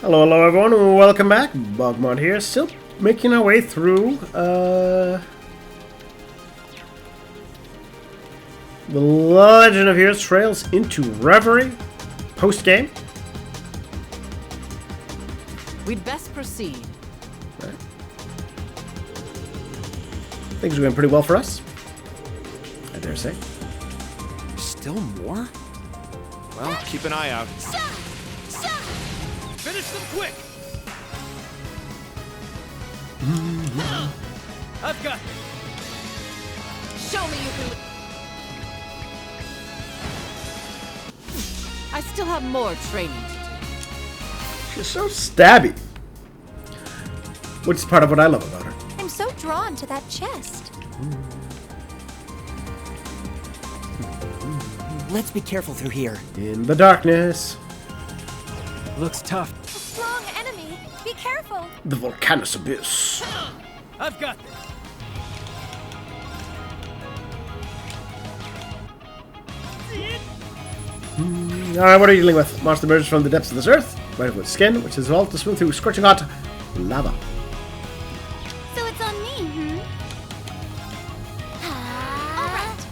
Hello, hello everyone, and welcome back. BogMod here, still making our way through The Legend of Heroes Trails into Reverie post-game. We'd best proceed. Right. Things are going pretty well for us, I dare say. Still more? Well, keep an eye out. Finish them quick! I've got it. Show me you can. I still have more training to do. She's so stabby, which is part of what I love about her. I'm so drawn to that chest. Let's be careful through here. In the darkness. Looks tough. A strong enemy. Be careful. The volcano's abyss. I've got this. Alright, what are you dealing with? Monster emerges from the depths of this earth, right over its skin, which is evolved to swim through scorching hot lava. So it's on me, All right.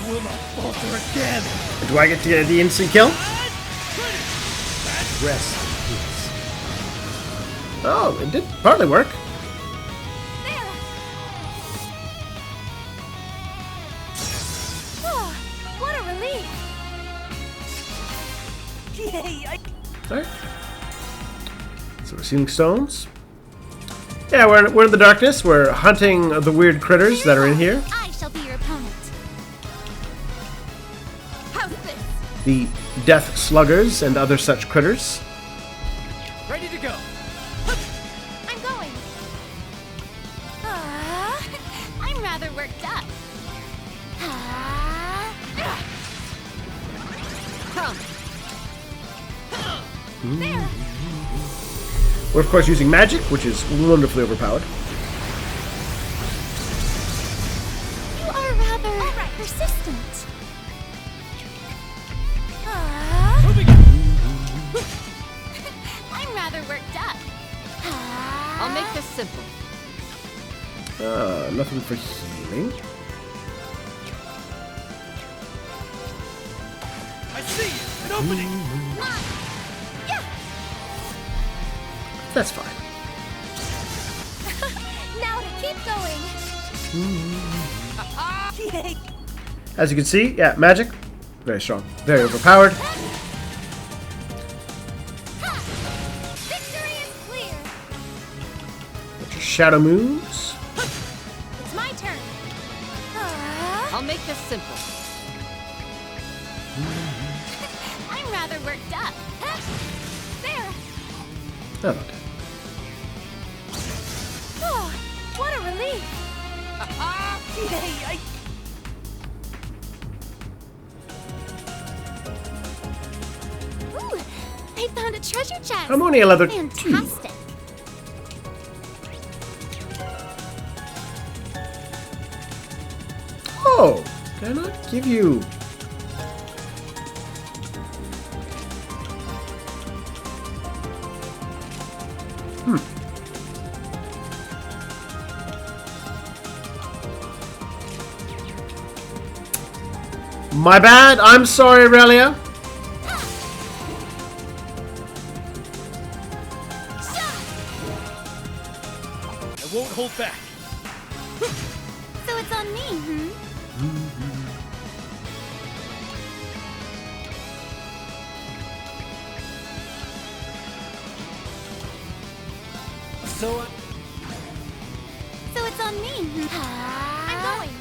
I will not falter again. Do I get to get the instant kill? Rest. Oh, it did partly work. There. Oh, what a relief. Yay, Alright. So we're seeing stones. Yeah, we're in the darkness. We're hunting the weird critters that are in here. I shall be your opponent. How's this? The death sluggers and other such critters. Ready to go. I'm going. I'm rather worked up. Come. There. We're of course using magic, which is wonderfully overpowered. You are rather persistent. Moving. I'm rather worked up. I'll make this simple. Nothing for healing. I see you. An opening. That's fine. Now to keep going. Yay. As you can see, yeah, magic, very strong, very overpowered. Victory is clear. Bunch of shadow moves. It's my turn. I'll make this simple. I'm rather worked up. There. How about that? Oh, what a relief. Yay. Ooh, I found a treasure chest. I'm only a leather 2. Fantastic. Oh, can I not give you? My bad. I'm sorry, Relia. I won't hold back. So it's on me, So So it's on me, I'm going.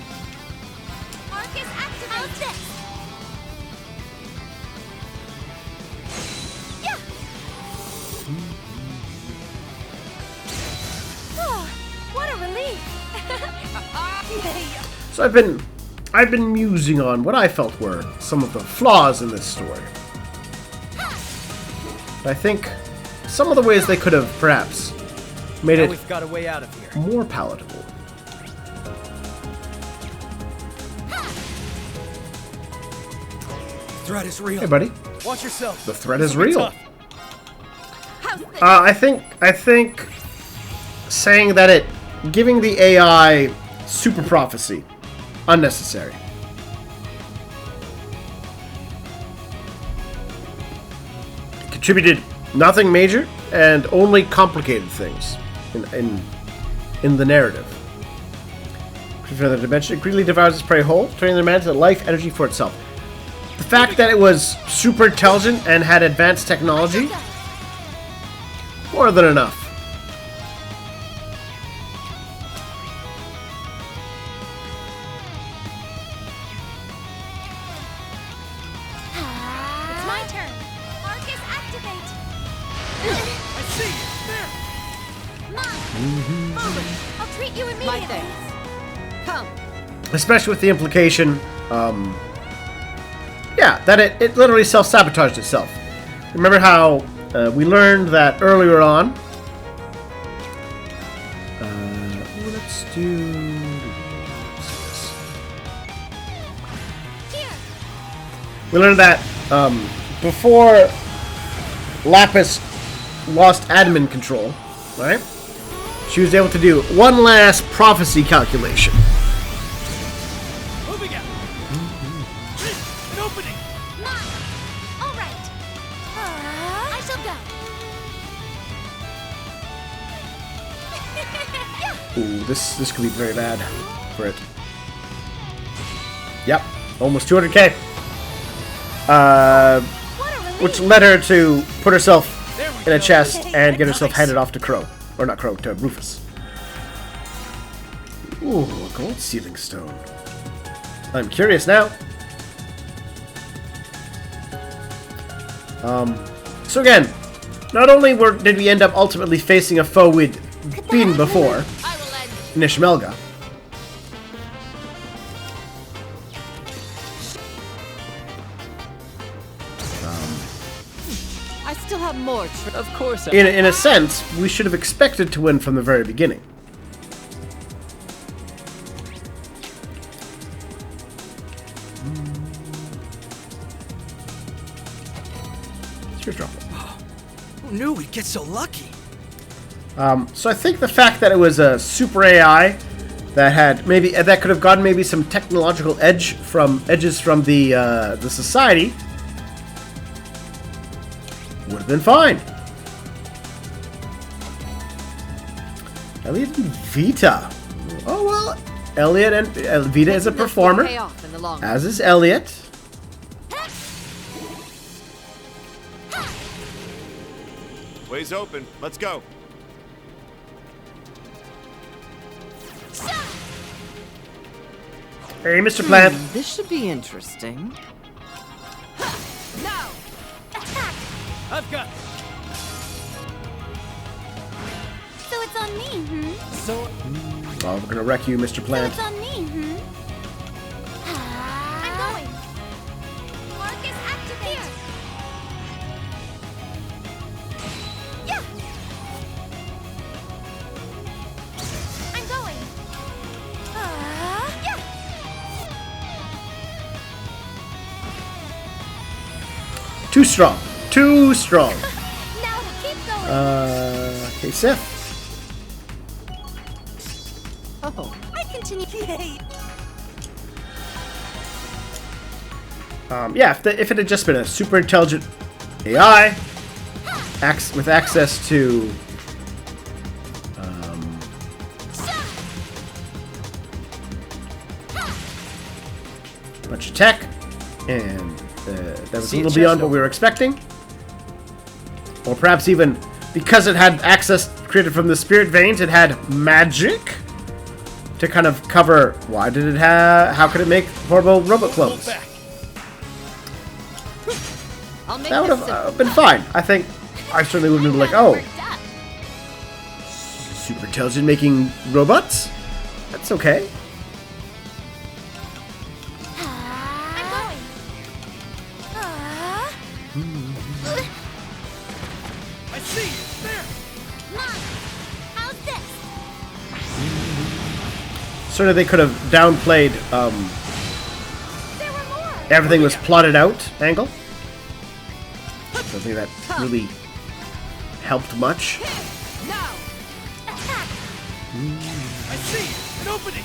Arcus, activate. How's this? Yeah. Oh, what a relief. Yay. So I've been musing on what I felt were some of the flaws in this story. I think some of the ways they could have perhaps made Now it we've got a way out of here. more palatable. threat is real. Hey, buddy. Watch yourself. The threat is real. How's this? I think saying that giving the AI super prophecy, unnecessary. Contributed nothing major and only complicated things in the narrative. From another dimension, it greedily devours its prey whole, turning the man to life energy for itself. The fact that it was super intelligent and had advanced technology, more than enough. It's my turn. Marcus, activate. I see you. There. Mine. I'll treat you My immediately. thanks. Come. Especially with the implication, yeah, that it literally self-sabotaged itself. Remember how we learned that earlier on? Let's do this. Here. We learned that before Lapis lost admin control, right? She was able to do one last prophecy calculation. Moving out. An opening. Mine. All right. I shall go. Ooh, this could be very bad for it. Yep, almost 200k. What a relief. Which led her to put herself in a chest and get herself handed off to Crow. Or not Crow, to Rufus. Ooh, a gold sealing stone. I'm curious now. So again, not only did we end up ultimately facing a foe we'd beaten before, I will end. Nishmelga, I still have more. Of course. in a sense, we should have expected to win from the very beginning. Teardrop. Who knew we'd get so lucky? So I think the fact that it was a super AI that had that could have gotten maybe some technological edges from the society would have been fine. Elliot and Vita. Oh well, Elliot and Vita is a performer, Pay off in the long run. as is Elliot. Way's open. Let's go. Hey, Mr. Plant. This should be interesting. No. Attack. I've got. So it's on me, So Oh, we're gonna wreck you, Mr. So Plant. it's on me, I'm going. Marcus, activate. Yeah. I'm going. Yeah. Too strong. Too strong. Now to keep going. Okay, Sif. Oh, I continue. Yeah, if it had just been a super intelligent AI with access to a bunch of tech, and that was a See a little chest beyond what over. we were expecting, or perhaps even because it had access created from the spirit veins, it had magic to kind of cover. Why did it have? How could it make horrible robot hold clones? back. I'll make That would this have simple. been fine. I think I certainly would have been like, oh, We're done. super intelligent making robots? That's okay. I'm going. I see you. There. Mine. How's this? Certainly they could have downplayed There were more. everything was plotted out angle. I don't think that really helped much. Now. Attack! I see! An opening!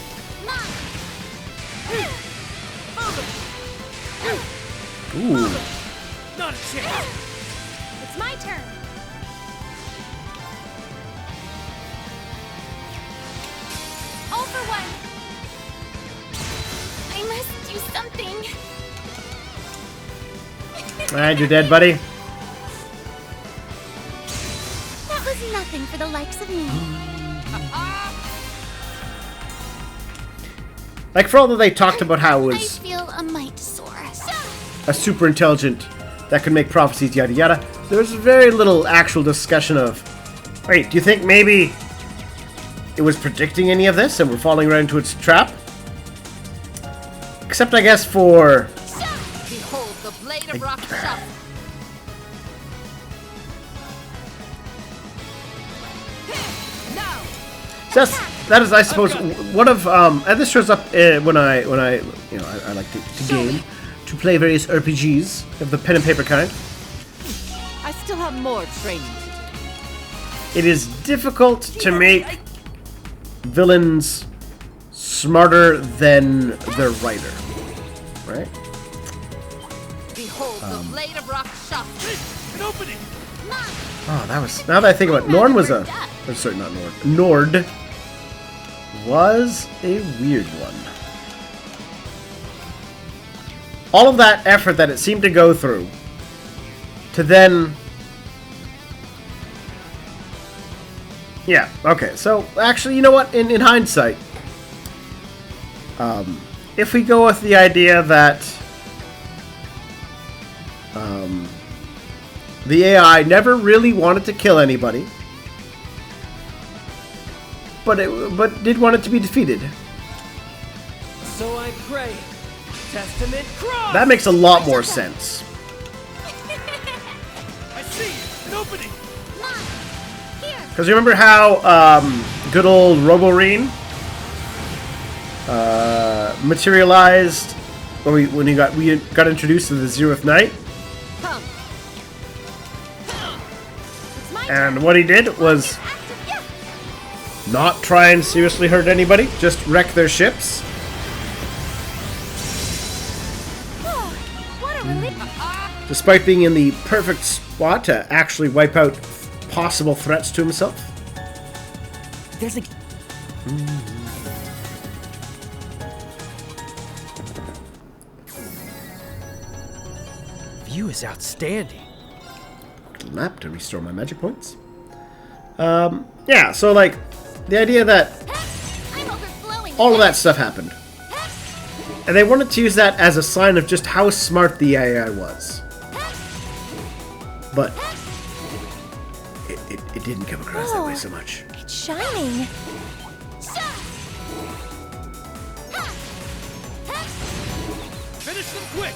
Ooh. Not a chance! It's my turn. All for one. I must do something. Alright, you're dead, buddy. That was nothing for the likes of me. Like, for all that they talked about how it I was feel a mite sore. a super intelligent that could make prophecies, yada yada, there's very little actual discussion of, wait, do you think maybe it was predicting any of this and we're falling right into its trap? Except, I guess, for... Behold the blade of rock shot. Now. That is, I suppose, one of and this shows up when I you know I like to game, to play various RPGs of the pen and paper kind. I still have more training to do. It is difficult to make villains smarter than their writer, right? Behold the blade of rock shot. An opening! Oh, that was, now that I think about it, Norn was a, oh, sorry, not Nord. Nord was a weird one. All of that effort that it seemed to go through to then... Yeah, okay, so actually, you know what, in hindsight, if we go with the idea that the AI never really wanted to kill anybody, but did want it to be defeated. So I pray. Testament cross! That makes a lot more sense. I see! An opening! Here. Because remember how good old Roboreen materialized when we got introduced to the Zeroth Knight, Come. It's my and what he did was active. Yeah. not try and seriously hurt anybody, just wreck their ships. Oh, what a relief. Despite being in the perfect spot to actually wipe out possible threats to himself. There's a... View is outstanding. Map to restore my magic points. Yeah, so like the idea that I'm overflowing. all of that stuff happened, and they wanted to use that as a sign of just how smart the AI was, but it didn't come across that way so much. It's shining. Finish them quick!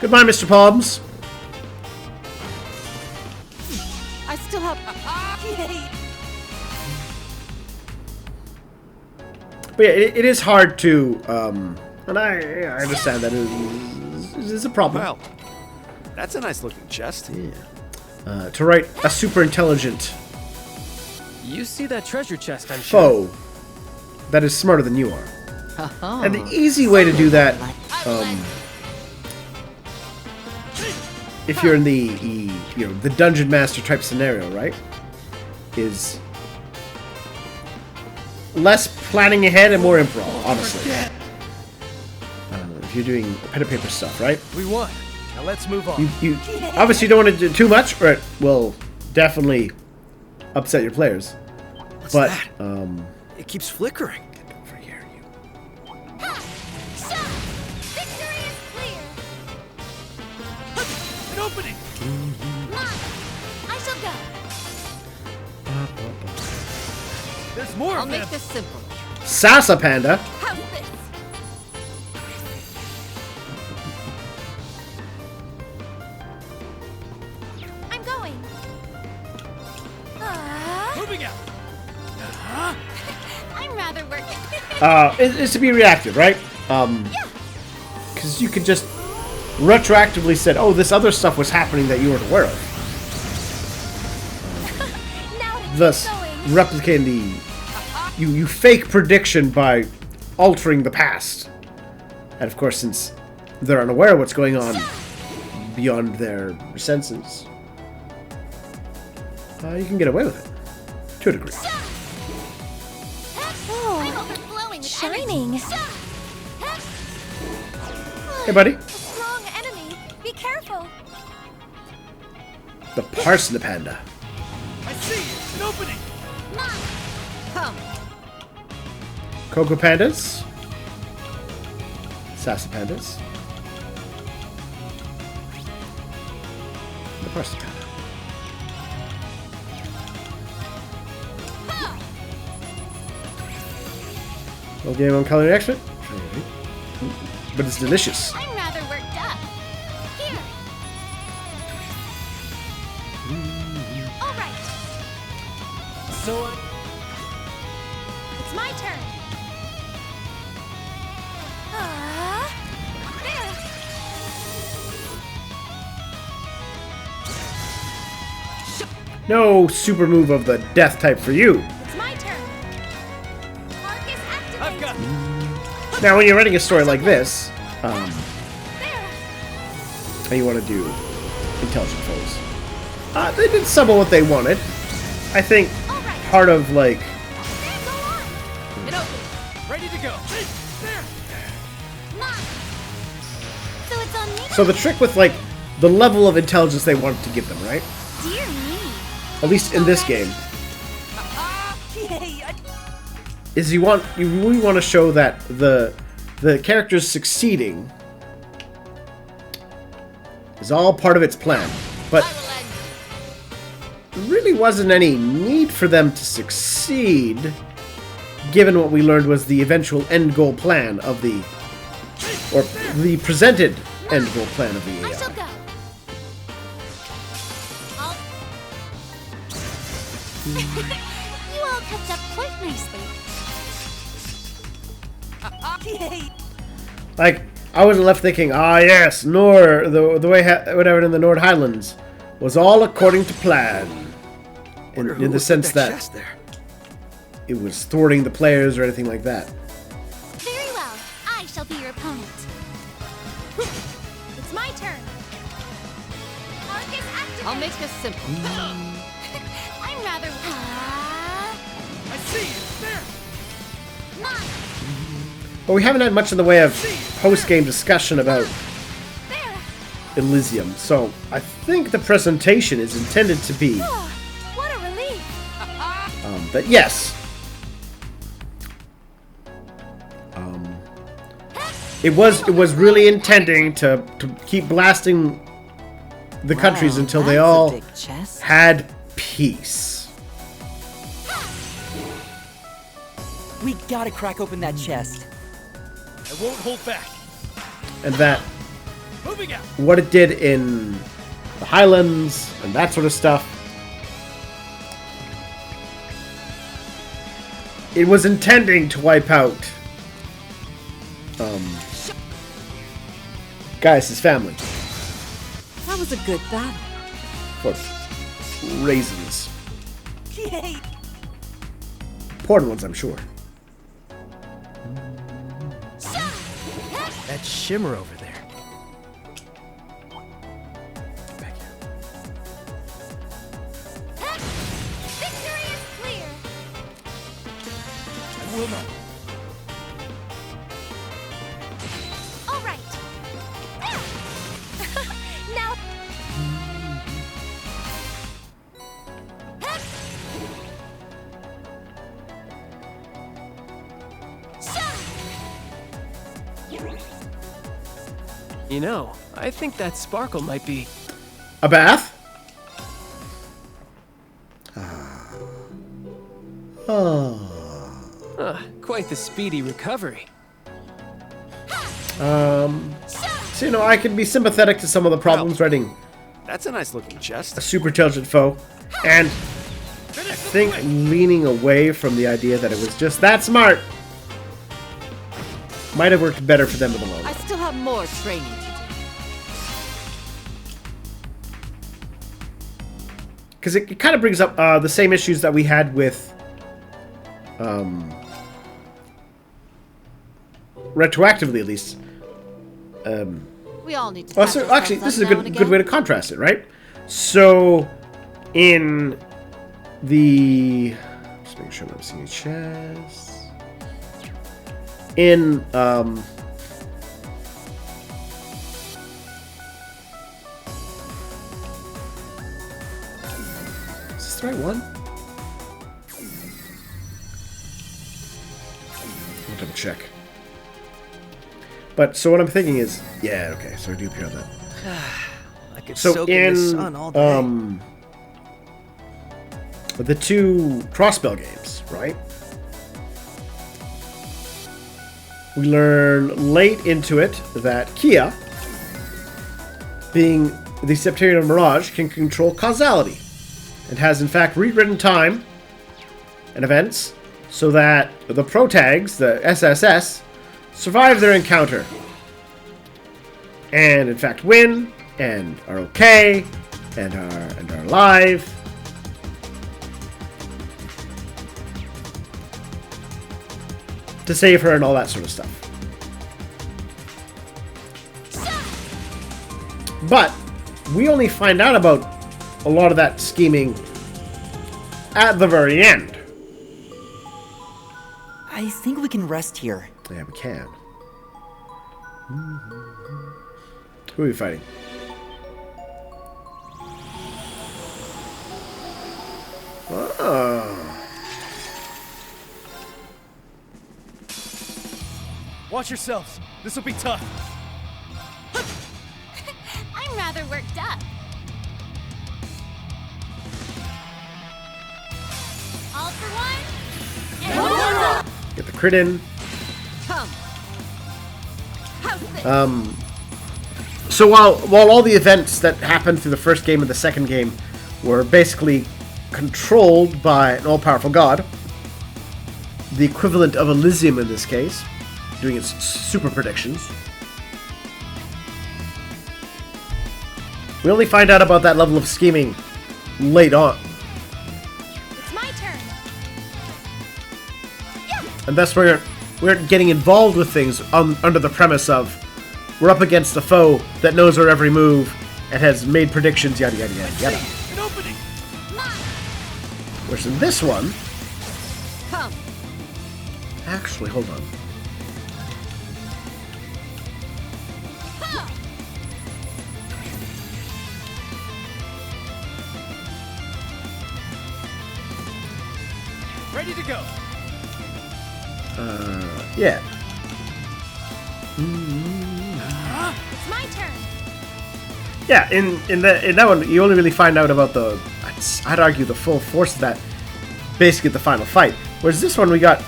Goodbye, Mr. Palms. I still have. But yeah, it is hard to, and I understand that it is a problem. Well, that's a nice looking chest. To write a super intelligent You see that treasure chest, I'm sure. foe that is smarter than you are. And the easy way to do that, if you're in the the dungeon master type scenario, right, is less planning ahead and more improv, honestly. If you're doing pen and paper stuff, right? We won. Now let's move on. You obviously don't want to do too much, or it will definitely upset your players. What's But that? It keeps flickering. over here, you. Victory is clear. An opening! I shall go. There's more I'll of them! make this simple. Sasa Panda. How's this? I'm going. Moving out! I'm rather working. It's to be reactive, right? because you could just retroactively said, oh, this other stuff was happening that you weren't aware of. Now to Thus, keep going. replicating the... You fake prediction by altering the past. And of course, since they're unaware of what's going on beyond their senses, you can get away with it. To a degree. I'm overflowing with shining. Hey, buddy. A strong enemy. Be careful. The Parsnip Panda. I see! An opening! Come. Cocoa Pandas. Sassy Pandas. The Parsnip Panda. No game on coloring expert, but it's delicious. I'm rather worked up. Here. All right. So, It's my turn. There. No super move of the death type for you. It's my turn. Marcus activate. I've got Now, when you're writing a story like this, There. and you want to do intelligent foes, they did some of what they wanted. I think All right. part of like Go on. It open. ready to go. There! Mine. So it's on me. so the trick with like the level of intelligence they wanted to give them, right? Dear me. At least in this game, Yay. is you really want to show that the characters succeeding is all part of its plan, but I will end. there really wasn't any need for them to succeed, given what we learned was the eventual end goal plan of the, or the presented end goal plan of the I shall AI. go. You all kept up quite nicely. Yay. Like, I wasn't left thinking, ah yes, the way whatever in the Nord Highlands was all according to plan. In the sense that chest there. it was thwarting the players or anything like that. Very well. I shall be your opponent. It's my turn. Marcus activate. I'll make this simple. I'm rather. I see! It's there! Mine. But we haven't had much in the way of post-game discussion about There. Elysium, so I think the presentation is intended to be Oh, what a relief. that yes, it was really intending to keep blasting the countries until they all had peace. We gotta crack open that chest. I won't hold back. And that Moving out. what it did in the Highlands and that sort of stuff, it was intending to wipe out Gaius' family That was a good battle. for raisins. Yay! Important ones, I'm sure. That shimmer over there. Back here. Victory is clear. I will not. All right. Now. You know, I think that sparkle might be. A bath? Quite the speedy recovery. So, you know, I can be sympathetic to some of the problems writing That's a nice looking a chest. super intelligent foe, and I think leaning away from the idea that it was just that smart. might have worked better for them in the long I run. still have more training to do. Because it kind of brings up the same issues that we had with retroactively, at least. We all need to. Well, patch so ourselves actually, up this is a now and good again. way to contrast it, right? So, in the... Just making sure I'm not seeing chests. In, is this the right one? I'll double check. But, so what I'm thinking is... Yeah, okay, so I do appear on that. I could So soak in the sun all day. The two Crossbell games, right? We learn late into it that Kia, being the Septarian Mirage, can control causality, and has in fact rewritten time and events so that the protags, the SSS, survive their encounter, and in fact win, and are okay, and are alive. To save her and all that sort of stuff. But we only find out about a lot of that scheming at the very end. I think we can rest here. Yeah, we can. Who are we fighting? Oh. Watch yourselves. This will be tough. I'm rather worked up. All for one. And Get the crit in. Come. How's this? So while all the events that happened through the first game and the second game were basically controlled by an all-powerful god, the equivalent of Elysium in this case, doing its super predictions, we only find out about that level of scheming late on. it's my turn. And thus we're getting involved with things under the premise of we're up against a foe that knows our every move and has made predictions, yada yada yada yada. An opening. Whereas in this one, Come. actually, hold on. Ready to go. Yeah. It's my turn. Yeah, in that one, you only really find out about the, I'd argue, the full force of that, basically at the final fight. Whereas this one, we got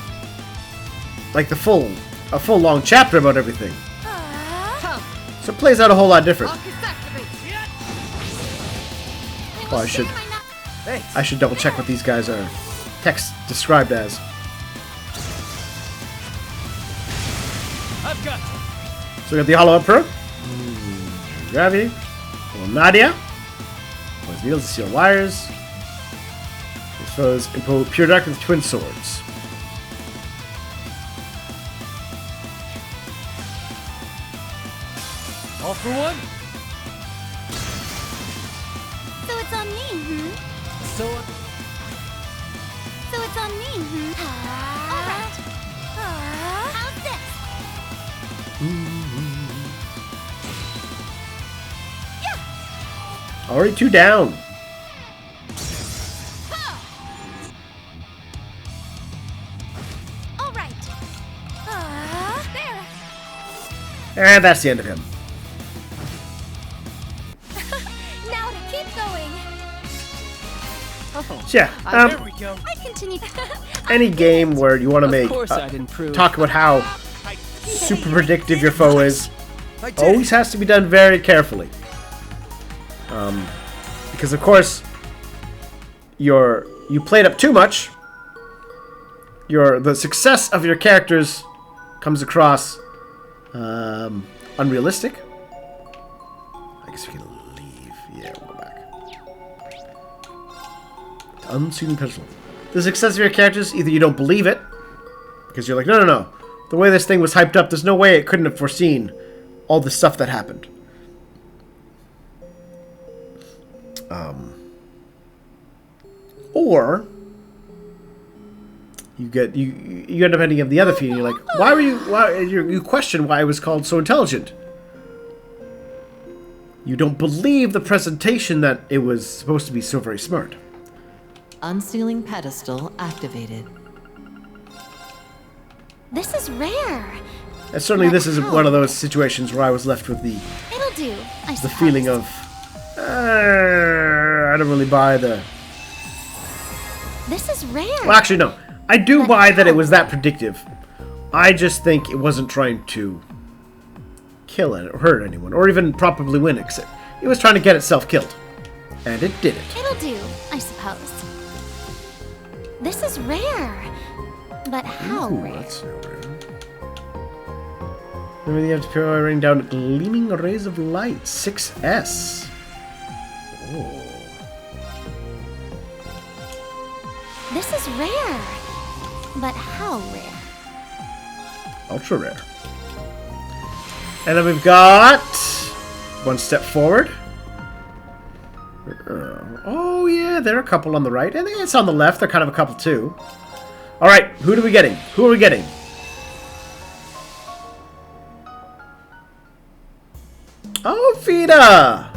like a full long chapter about everything. Come. So it plays out a whole lot different. Focus activate. Oh, I should Thanks. double check what these guys are text described as. I've got you. So we got the Hollow Emperor, Reverie, Nadia, was wheels to seal wires. His foes impose pure dark with twin swords. All for one. So it's on me, So So it's on me, All right. How's this? Already 2 down. All right. There. And that's the end of him. Now to keep going. So yeah, there we go. I continue. any game where you want to Of make course I'd improve. talk about how super predictive your foe is, I did. always has to be done very carefully. Because of course, you played up too much. The success of your characters comes across Unrealistic. I guess we can leave. Yeah, we'll go back. Unseen pedestal. The success of your characters, either you don't believe it, because you're like, no, no, no. The way this thing was hyped up, there's no way it couldn't have foreseen all the stuff that happened. Or you end up ending up the other feeling. You're like, you question why it was called so intelligent. You don't believe the presentation that it was supposed to be so very smart. Unsealing pedestal activated. This is rare. And certainly But this is how? one of those situations where I was left with the It'll do, I suppose. feeling of, I don't really buy the... This is rare. Well, actually, no. I do But buy that how? it was that predictive. I just think it wasn't trying to kill it or hurt anyone, or even probably win it. It was trying to get itself killed. And it did it. It'll do, I suppose. This is rare. But how Ooh, rare? that's so rare. Remember, you have to rain down gleaming rays of light. 6S. Oh. This is rare. But how rare? Ultra rare. And then we've got one step forward. Oh yeah, there are a couple on the right. I think it's on the left. They're kind of a couple too. All right, who are we getting? Who are we getting? Oh, Vita!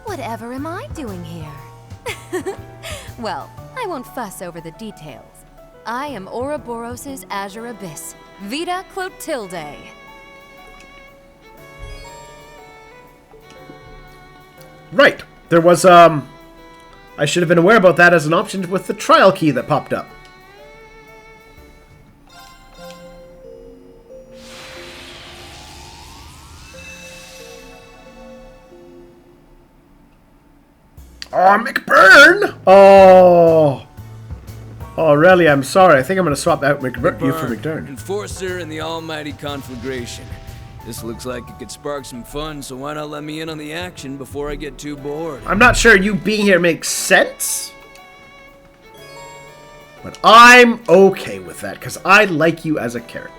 Whatever am I doing here? Well, I won't fuss over the details. I am Ouroboros' Azure Abyss, Vita Clotilde. Right. There was, I should have been aware about that as an option with the trial key that popped up. Oh, McBurn! Oh. Oh, really? I'm sorry. I think I'm going to swap out you for McDurn. Enforcer in the almighty conflagration. This looks like it could spark some fun, so why not let me in on the action before I get too bored? I'm not sure you being here makes sense. But I'm okay with that, because I like you as a character.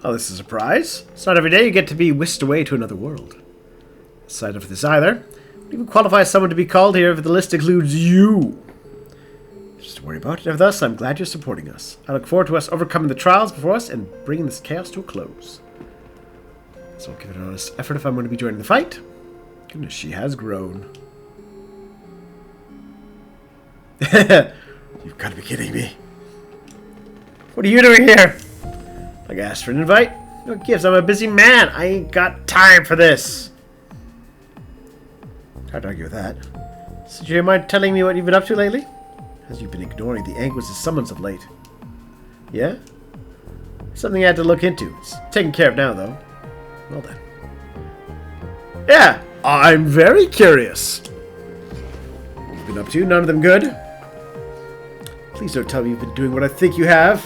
Oh, this is a surprise. It's not every day you get to be whisked away to another world. Aside of this either, it even qualifies someone to be called here if the list includes you. Just to worry about it. Thus, I'm glad you're supporting us. I look forward to us overcoming the trials before us and bringing this chaos to a close. So I'll give it an honest effort if I'm going to be joining the fight. Goodness, she has grown. You've got to be kidding me. What are you doing here? Like, I asked for an invite? No gifts, I'm a busy man. I ain't got time for this. Hard to argue with that. So do you mind telling me what you've been up to lately? As you've been ignoring the Anguish's summons of late. Yeah? Something I had to look into. It's taken care of now, though. Well then. Yeah, I'm very curious. What you've been up to? None of them good? Please don't tell me you've been doing what I think you have.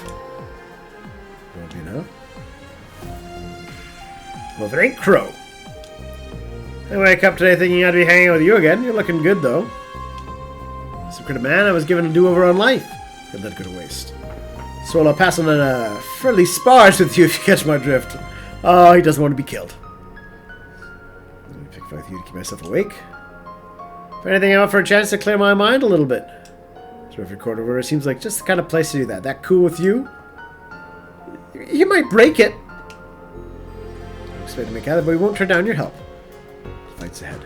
Well, you know. Well, if it ain't Crow. I wake up today thinking I'd be hanging out with you again. You're looking good, though. Secret man, I was given a do-over on life. Could let go to waste. So I'll pass on a friendly spars with you if you catch my drift. Oh, he doesn't want to be killed. Let me pick fight with you to keep myself awake. If anything, I want for a chance to clear my mind a little bit. Reverie Corridor seems like just the kind of place to do that. That cool with you? You might break it. I expect to make either, but we won't turn down your help. Fights ahead.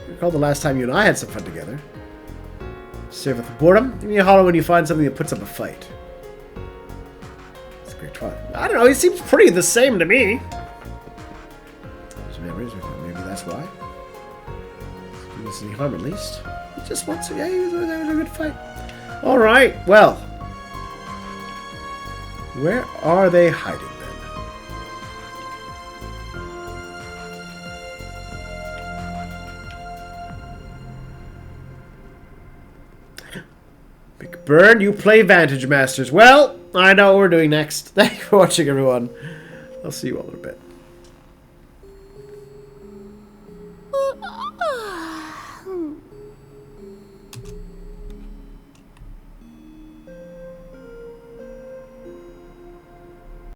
Recall the last time you and I had some fun together. Save with the boredom. Give me a holler when you find something that puts up a fight. It's a great try. I don't know. He seems pretty the same to me. Maybe that's why. He was any harm at least. He just wants to. Yeah, he was having a good fight. All right. Well, where are they hiding then? Big Burn, you play Vantage Masters. Well, I know what we're doing next. Thank you for watching, everyone. I'll see you all in a bit.